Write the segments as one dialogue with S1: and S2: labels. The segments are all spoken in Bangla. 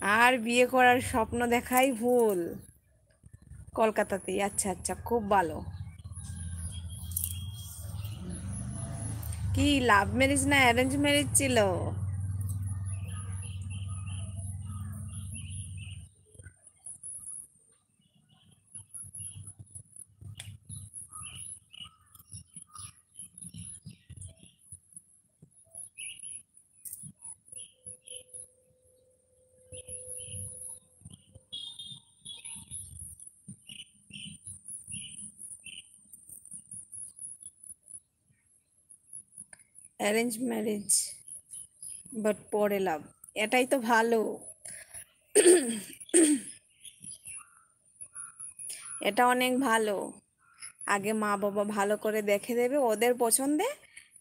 S1: আর বিয়ে করার স্বপ্ন দেখাই ভুল। কলকাতাতেই? আচ্ছা আচ্ছা, খুব ভালো। কি লাভ ম্যারেজ না অ্যারেঞ্জ ম্যারেজ ছিল? অ্যারেঞ্জ ম্যারেজ বাট পরে লাভ, এটাই তো ভালো। এটা অনেক ভালো। আগে মা বাবা ভালো করে দেখে দেবে ওদের পছন্দে,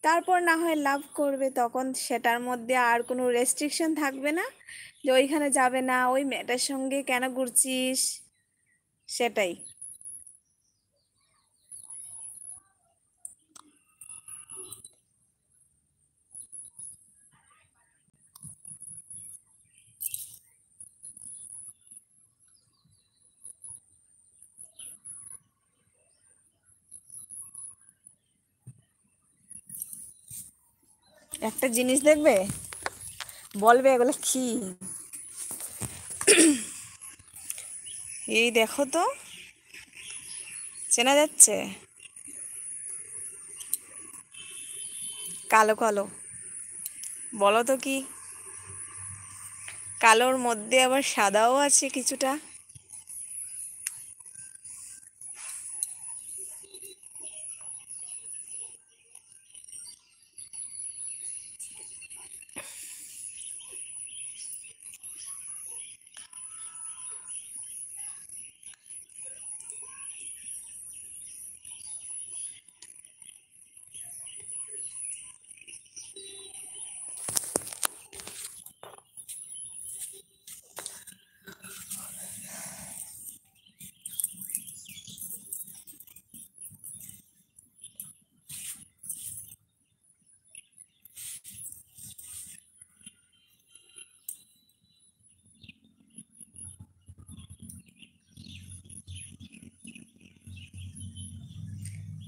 S1: তারপর না হয় লাভ করবে, তখন সেটার মধ্যে আর কোনো রেস্ট্রিকশন থাকবে না যে ওইখানে যাবে না, ওই মেয়েটার সঙ্গে কেন ঘুরছিস, সেটাই। একটা জিনিস দেখবে, বলবে এগুলো কি। এই দেখো তো, চেনা যাচ্ছে? কালো কালো, বলো তো কি? কালোর মধ্যে আবার সাদাও আছে কিছুটা।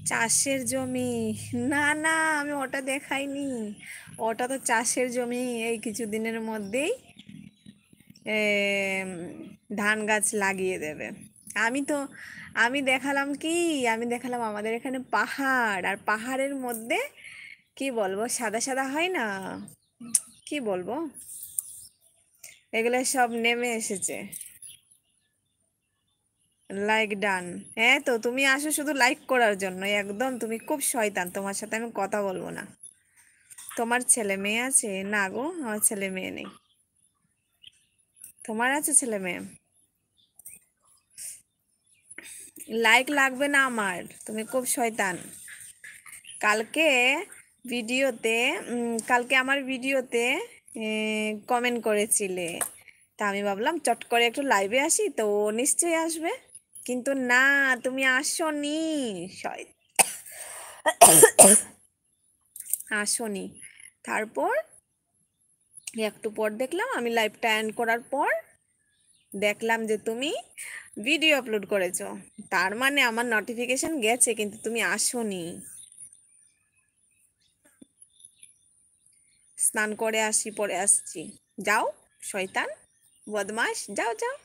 S1: চাষের জমি? না না, আমি ওটা দেখাইনি। ওটা তো চাষের জমি, এই কিছুদিনের মধ্যেই এম, ধান গাছ লাগিয়ে দেবে। আমি তো, আমি দেখালাম কি, আমি দেখালাম আমাদের এখানে পাহাড়, আর পাহাড়ের মধ্যে কি বলবো, সাদা সাদা হয় না, কি বলবো, এগুলো সব নেমে এসেছে। Like done. হ্যাঁ, তো তুমি আসো শুধু লাইক করার জন্য, একদম তুমি খুব শয়তান, তোমার সাথে আমি কথা বলবো না। তোমার ছেলে মেয়ে আছে? না গো, আমার ছেলে মেয়ে নেই। তোমার আছে ছেলে মেয়ে? লাইক লাগবে না আমার, তুমি খুব শয়তান। কালকে ভিডিওতে, কালকে আমার ভিডিওতে কমেন্ট করেছিলে, তা আমি ভাবলাম চট করে একটু লাইভে আসি, তো ও নিশ্চয়ই আসবে, কিন্তু না, তুমি আসোনি। শয় আসোনি। তারপর একটু পর দেখলাম, আমি লাইভটা এন্ড করার পর দেখলাম যে তুমি ভিডিও আপলোড করেছো, তার মানে আমার নোটিফিকেশন গেছে, কিন্তু তুমি আসোনি। স্নান করে আসি, পরে আসছি। যাও, শয়তান, বদমাস, যাও যাও।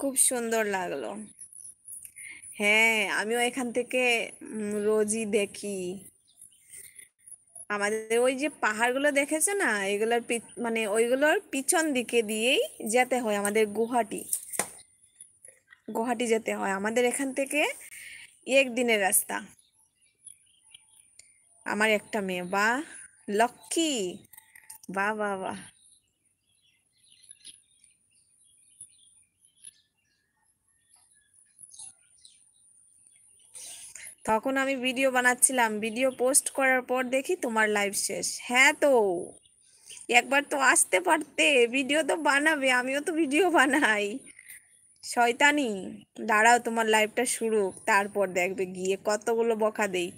S1: খুব সুন্দর লাগলো। হ্যাঁ, আমিও এখান থেকে রোজই দেখি। আমাদের ওই যে পাহাড়গুলো দেখেছো না, এগুলোর মানে ওইগুলোর পিছন দিকে দিয়েই যেতে হয় আমাদের গুয়াহাটি। গুয়াহাটি যেতে হয় আমাদের এখান থেকে, একদিনের রাস্তা। আমার একটা মেয়ে, বাহ, লক্ষ্মী, বাহ বাহ বাহ। তখন আমি ভিডিও বানাচ্ছিলাম, ভিডিও পোস্ট করার পর দেখি তোমার লাইভ শেষ। হ্যাঁ, তো একবার তো আসতে পারতে, ভিডিও তো বানাবে, আমিও তো ভিডিও বানাই। শয়তানি। দাঁড়াও, তোমার লাইভটা শুরু, তারপর দেখবে গিয়ে কতগুলো বকা দেই।